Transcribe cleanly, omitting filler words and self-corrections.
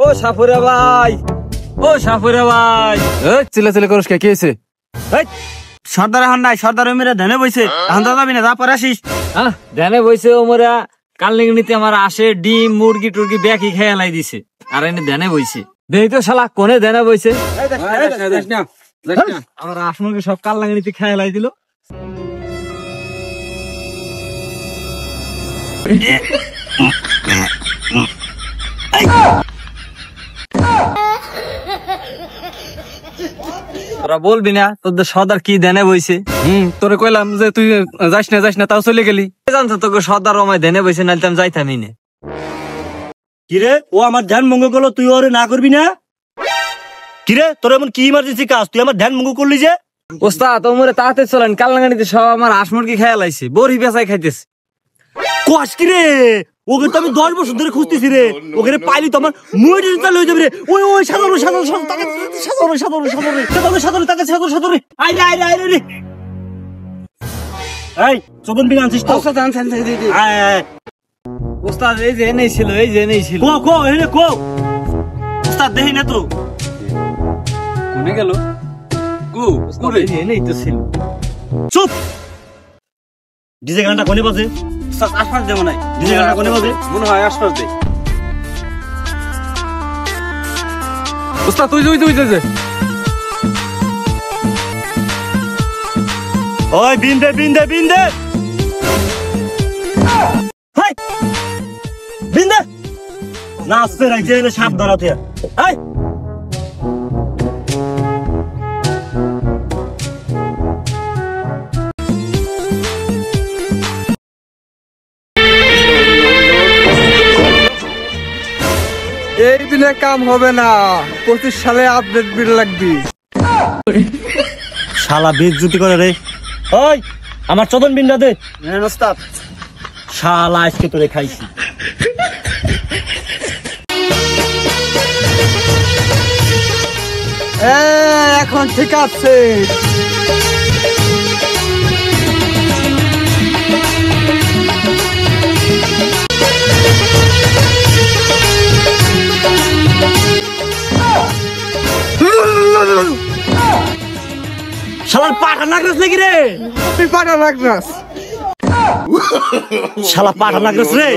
ও সাফুরা ভাই, ও সাফুরা ভাই, চিল্লা করস কে? কি হয়েছে? সর্দার এখন নাই, সর্দার মেরে ধ্যানে বইছে। এখন তো যাবি না, যা পরে আসিস। ধ্যানে বইছে ওমরা কালনিগনিতে আমার আসে ডিম মুরগি টুরগি ব্যাকি খেয়ালাই দিছে, আর এনে ধ্যানে বইছে। দেখি তো শালা কোনে ধ্যানে বইছে। আমার আস মুরগি সব কালনাগনিতে খেয়ালাই দিল। তোরা বলবি না তোদের সর্দার কি ধ্যানে বইছে? তোরে কইলাম যে তুই যাস না, তাও চলে গেলি। জানতো তোকে সর্দার আমায় ধ্যানে বইছে, নাহলে আমি যাইতামই না। কিরে, ও আমার ধ্যান ভঙ্গ করলো, তুই ওরে না করবি না? কিরে, তোর এমন কি ইমার্জেন্সি কাজ, তুই আমার ধ্যান ভঙ্গ করলি যে? ওস্তাদ তোমরা তাড়াতাড়ি চলেন, কালনাগানিতে সব আমার হাঁস মুরগি খেয়ালাইছে, বড়ি বেচাই খাইতেছে। কোয়াস কিরে, ওকে তো আমি 10 বছর ধরে খুঁজতেছি রে। ওকে পাইলি তো আমার মুড়ি চালু হয়ে যাবে রে। ওই ওই সাধারণ এই চোদন বিন আনছিস তো? ওস্তাদ এই যে এনেই ছিল, এই যে এনেই ছিল। কো এনে কো ওস্তাদ দেই না তো কোনে গেল? এনেই তো ছিল। চুপ। ডিজে গানটা কোনে বাজে? ওস্তাদ আশপাশ দেব নাই। ডিজে গানটা কোনে বাজে? মনে হয় আশপাশ দে। ওস্তাদ তুই যে ওই বিন্দে হাই বিন্দে নাচতে রাখছে এনে সাপ ধরাতে। হাই এই দিনে কাম হবে না, 25 সালে আপডেট বিল লাগবি। শালা বেজ্জতি করে রে। ওই আমার চোদন বিন্দা দে। ওস্তাদ শালা আজকে তোরে খাইছি। এখন ঠিক আছে। শালার পাঠা নাগরাস নাকি রে? তুই পাটা লাগরাস। শালা পাঠা নাগরাস রে।